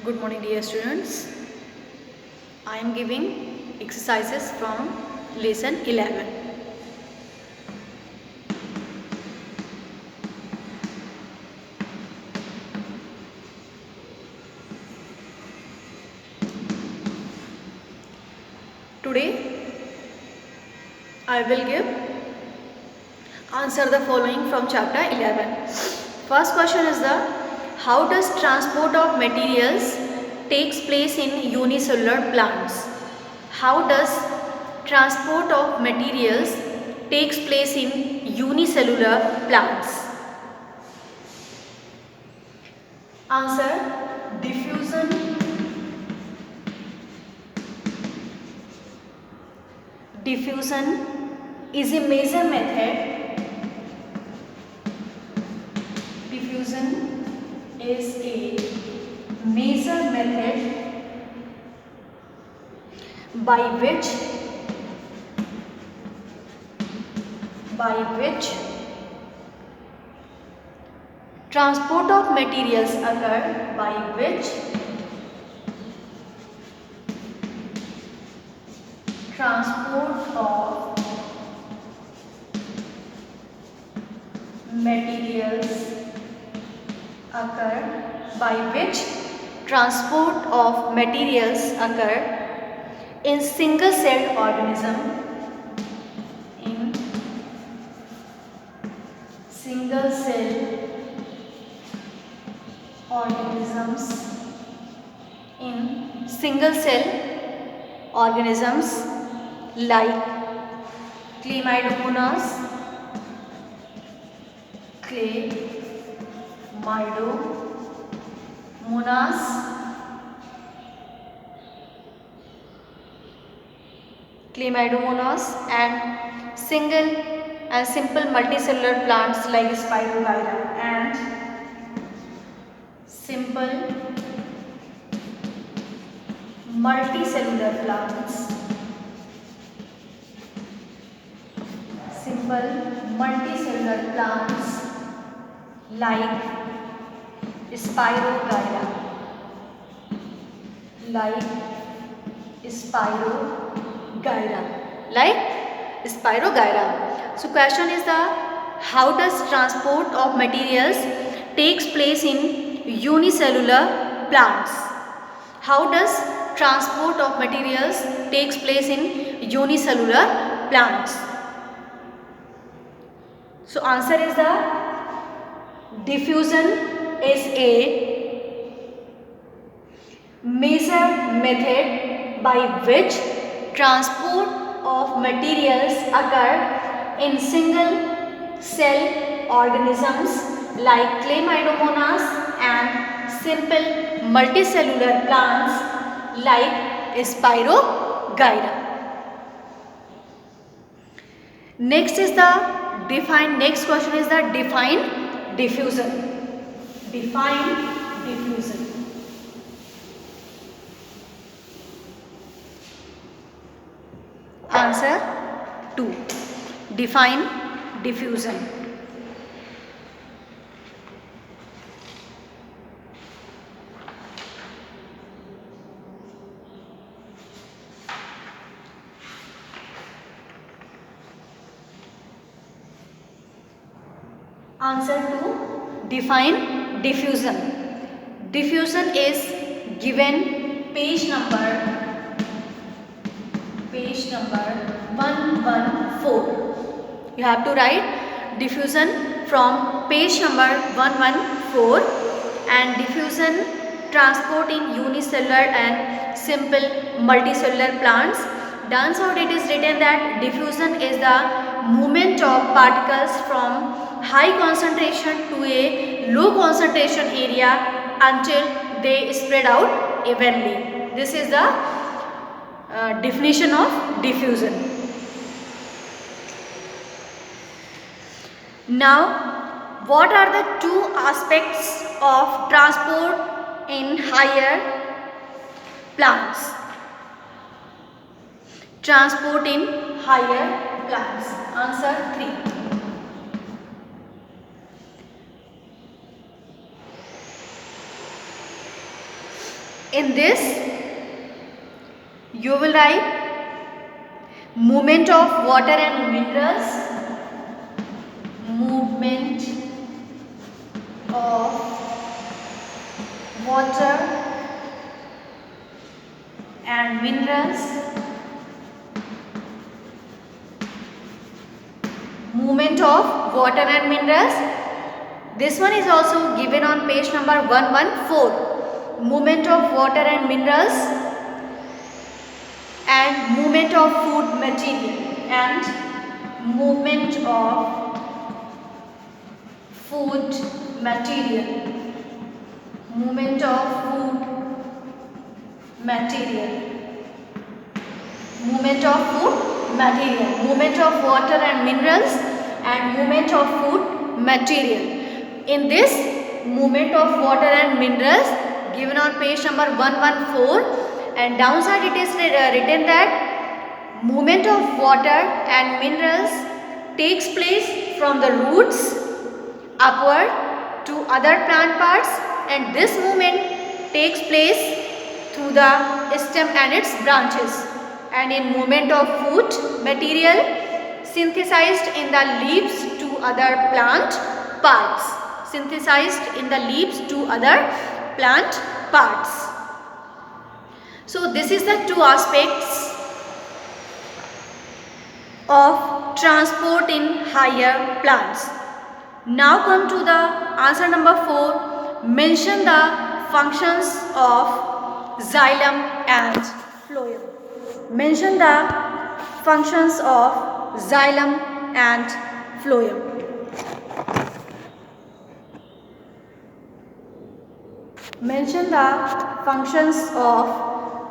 Good morning, dear students. I am giving exercises from lesson 11. Today I will give answer the following from chapter 11. First question is the how does transport of materials takes place in unicellular plants? How does transport of materials takes place in unicellular plants? Answer: diffusion. Diffusion is a major method. Diffusion is a major method by which transport of materials occur, by which transport of materials occur, by which transport of materials occur in single celled organism, in single cell organisms, in single cell organisms like Chlamydomonas, and single and simple multicellular plants like Spirogyra and simple multicellular plants, like Spirogyra, So question is the how does transport of materials takes place in unicellular plants? How does transport of materials takes place in unicellular plants? So answer is the diffusion is a major method by which transport of materials occur in single cell organisms like Chlamydomonas and simple multicellular plants like Spirogyra. Next question is the define diffusion. Answer 2. Define diffusion. Answer 2. Define diffusion. Diffusion is given page number 114. You have to write diffusion from page number 114 and diffusion transport in unicellular and simple multicellular plants. Turns out it is written that diffusion is the movement of particles from high concentration to a low concentration area until they spread out evenly. This is the definition of diffusion. Now, what are the two aspects of transport in higher plants? Transport in higher plants. Answer 3. In this, you will write movement of water and minerals, movement of water and minerals, movement of water and minerals. This one is also given on page number 114. Movement of water and minerals and movement of food material and movement of food material, movement of food material, movement of food material, movement of water and minerals and movement of food material. In this movement of water and minerals given on page number 114, and downside it is written that movement of water and minerals takes place from the roots upward to other plant parts, and this movement takes place through the stem and its branches. And in movement of food material, synthesized in the leaves to other plant parts, synthesized in the leaves to other plant parts. So this is the two aspects of transport in higher plants. Now come to the answer number 4. Mention the functions of xylem and phloem. Mention the functions of xylem and phloem. Mention the functions of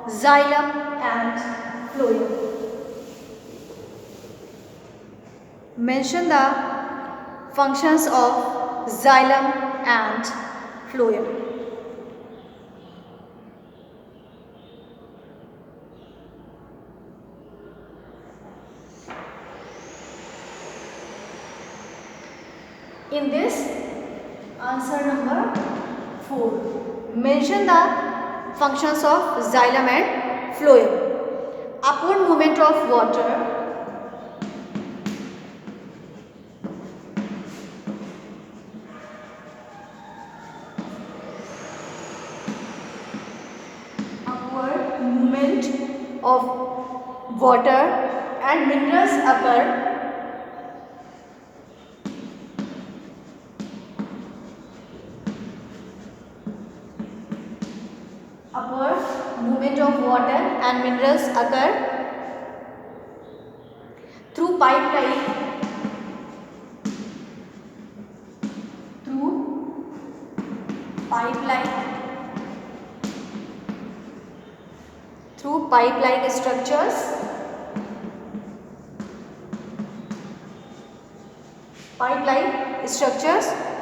xylem and phloem. Mention the functions of xylem and phloem. In this, answer number 4. Mention the functions of xylem and phloem. Upward movement of water, upward movement of water and minerals occur movement of water and minerals occur through pipeline, through pipe-like structures,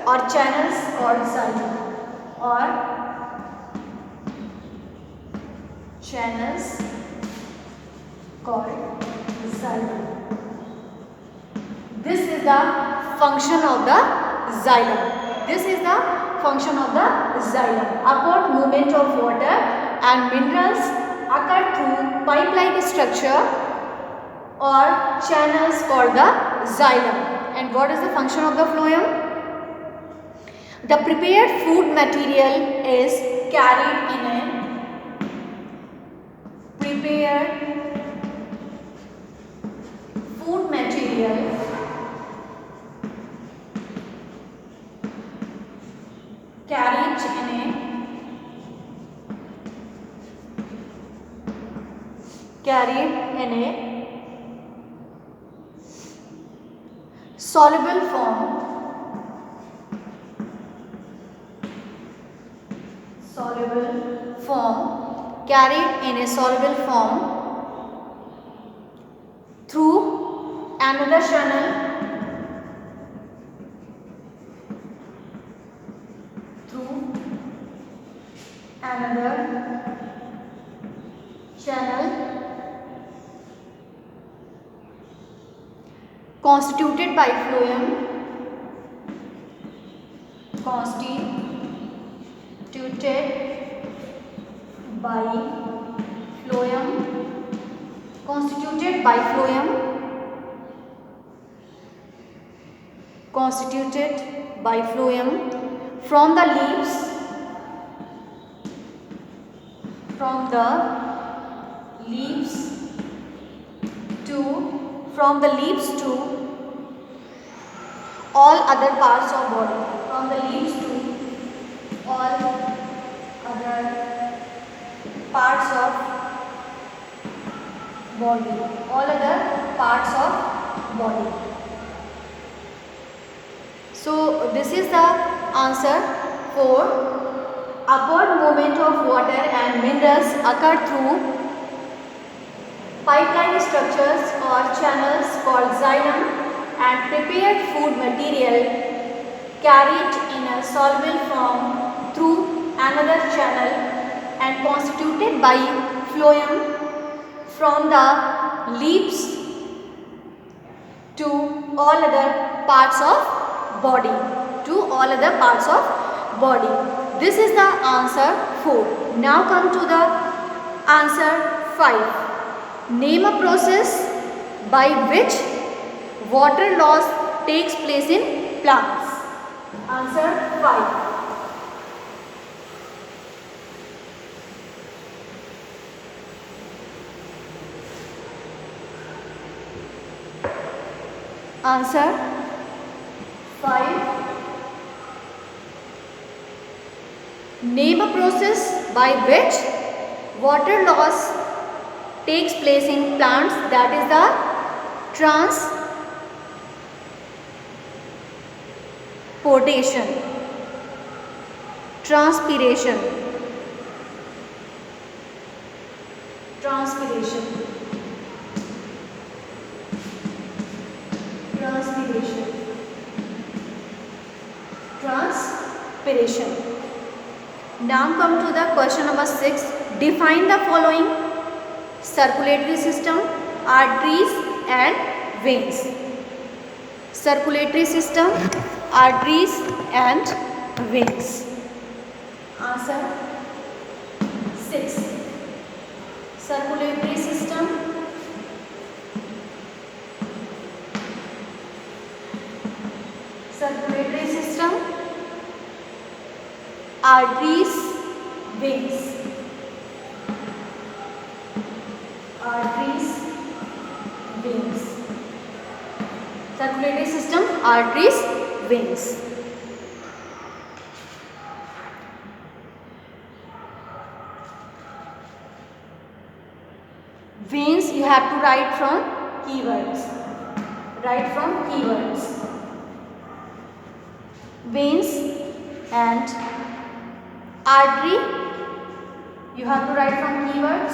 or channels called xylem, This is the function of the xylem. This is the function of the xylem. Upward movement of water and minerals occur through pipe-like structure or channels called the xylem. And what is the function of the phloem? The prepared food material is carried in a food material carried in a soluble form, carried in a soluble form through another channel, constituted by phloem, by phloem, constituted by phloem, from the leaves, to all other parts of body, from the leaves to all other parts of body, So this is the answer. 4. Upward movement of water and minerals occur through pipeline structures or channels called xylem, and prepared food material carried in a soluble form through another channel and constituted by phloem, from the leaves to all other parts of body, This is the answer 4. Now come to the answer 5. Name a process by which water loss takes place in plants. Answer 5. Answer 5. Name a process by which water loss takes place in plants, that is the transpiration. Transpiration. Now come to the question number 6. Define the following: circulatory system, arteries and veins. Circulatory system, arteries and veins. Answer 6. Circulatory system, arteries, veins. Circulatory system, arteries, veins. Veins you have to write from keywords. Veins and artery you have to write from keywords.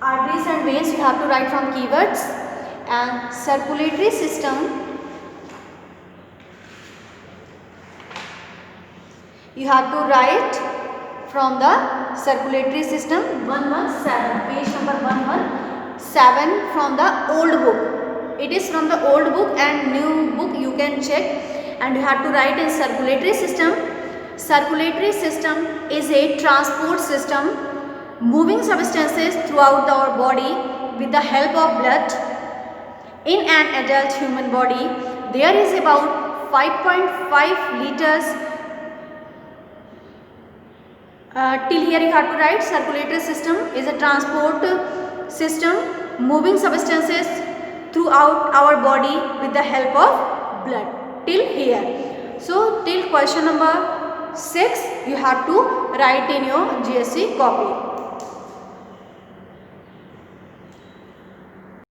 Arteries and veins you have to write from keywords. And circulatory system you have to write from the circulatory system 117, page number 117 from the old book. It is from the old book and new book, you can check, and you have to write in circulatory system. Circulatory system is a transport system moving substances throughout our body with the help of blood. In an adult human body, there is about 5.5 liters. Till here you have to write circulatory system is a transport system moving substances throughout our body with the help of blood. Till here. So till question number 6 you have to write in your GSC copy.